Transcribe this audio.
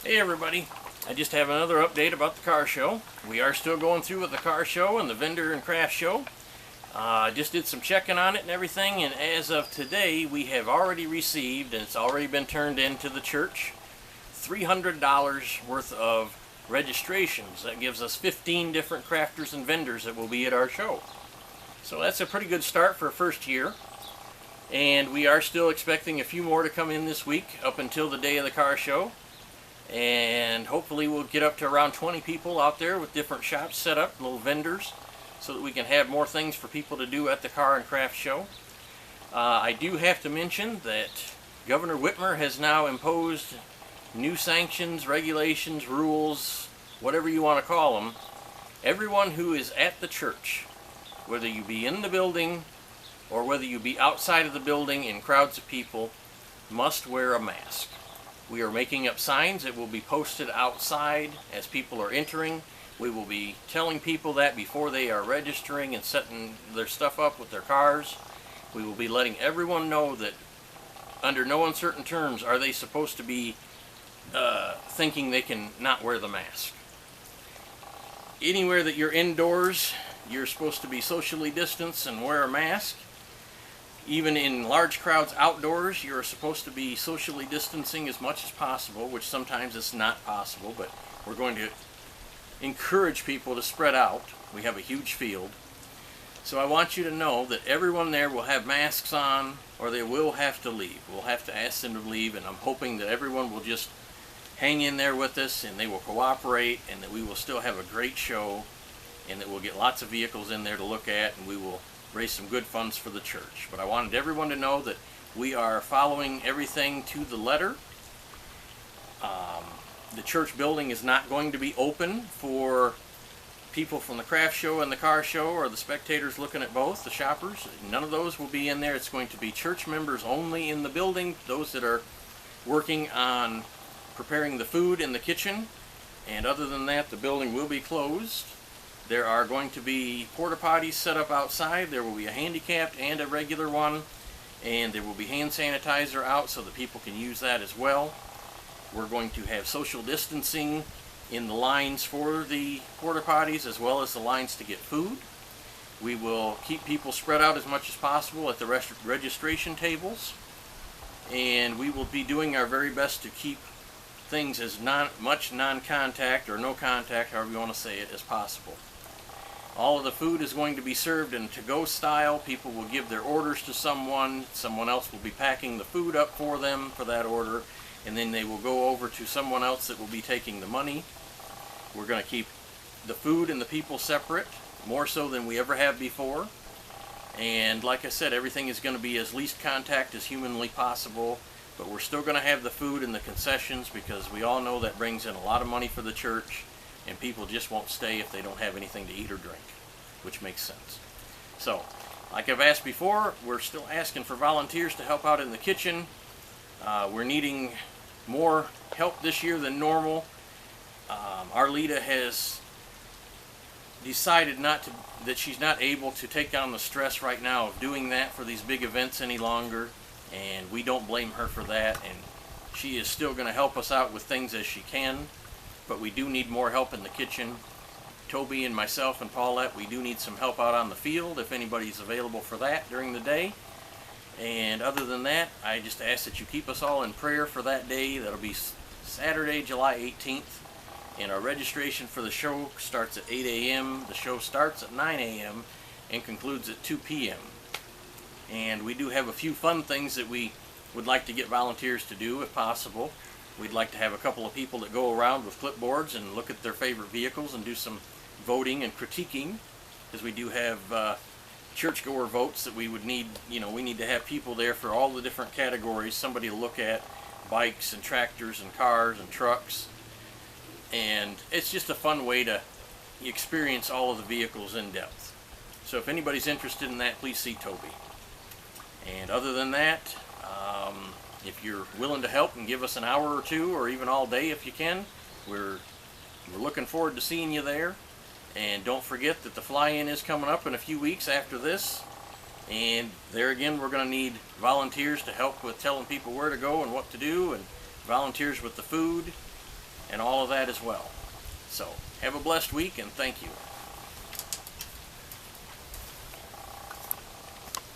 Hey everybody, I just have another update about the car show. We are still going through with the car show and the vendor and craft show. Just did some checking on it and everything, and as of today we have already received, and it's already been turned into the church, $300 worth of registrations. That gives us 15 different crafters and vendors that will be at our show. So that's a pretty good start for a first year. And we are still expecting a few more to come in this week up until the day of the car show. And hopefully we'll get up to around 20 people out there with different shops set up, little vendors, so that we can have more things for people to do at the car and craft show. I do have to mention that Governor Whitmer has now imposed new sanctions, regulations, rules, whatever you want to call them. Everyone who is at the church, whether you be in the building or whether you be outside of the building in crowds of people, must wear a mask. We are making up signs that will be posted outside as people are entering. We will be telling people that before they are registering and setting their stuff up with their cars. We will be letting everyone know that under no uncertain terms are they supposed to be thinking they can not wear the mask. Anywhere that you're indoors, you're supposed to be socially distanced and wear a mask. Even in large crowds outdoors, you're supposed to be socially distancing as much as possible, which sometimes it's not possible, but we're going to encourage people to spread out. We have a huge field. So I want you to know that everyone there will have masks on, or they will have to leave. We'll have to ask them to leave, and I'm hoping that everyone will just hang in there with us, and they will cooperate, and that we will still have a great show, and that we'll get lots of vehicles in there to look at, and we will raise some good funds for the church. But I wanted everyone to know that we are following everything to the letter. The church building is not going to be open for people from the craft show and the car show, or the spectators looking at both, the shoppers. None of those will be in there. It's going to be church members only in the building, those that are working on preparing the food in the kitchen. And other than that, the building will be closed. There are going to be porta potties set up outside. There will be a handicapped and a regular one, and there will be hand sanitizer out so that people can use that as well. We're going to have social distancing in the lines for the porta potties as well as the lines to get food. We will keep people spread out as much as possible at the registration tables, and we will be doing our very best to keep things as much non-contact or no contact, however you want to say it, as possible. All of the food is going to be served in to-go style. People will give their orders to someone. Someone else will be packing the food up for them for that order, and then they will go over to someone else that will be taking the money. We're going to keep the food and the people separate, more so than we ever have before. And like I said, everything is going to be as least contact as humanly possible, but we're still going to have the food and the concessions, because we all know that brings in a lot of money for the church, and people just won't stay if they don't have anything to eat or drink, which makes sense. So, like I've asked before, we're still asking for volunteers to help out in the kitchen. We're needing more help this year than normal. Arlita has decided that she's not able to take on the stress right now of doing that for these big events any longer, and we don't blame her for that, and she is still going to help us out with things as she can. But we do need more help in the kitchen. Toby and myself and Paulette, we do need some help out on the field if anybody's available for that during the day. And other than that, I just ask that you keep us all in prayer for that day. That'll be Saturday, July 18th. And our registration for the show starts at 8 a.m. The show starts at 9 a.m. and concludes at 2 p.m. And we do have a few fun things that we would like to get volunteers to do if possible. We'd like to have a couple of people that go around with clipboards and look at their favorite vehicles and do some voting and critiquing, because we do have churchgoer votes that we would need. We need to have people there for all the different categories, somebody to look at bikes and tractors and cars and trucks. And it's just a fun way to experience all of the vehicles in depth. So if anybody's interested in that, please see Toby. And other than that, if you're willing to help and give us an hour or two, or even all day if you can, we're looking forward to seeing you there. And don't forget that the fly-in is coming up in a few weeks after this. And there again, we're going to need volunteers to help with telling people where to go and what to do, and volunteers with the food. and all of that as well. So have a blessed week, and thank you.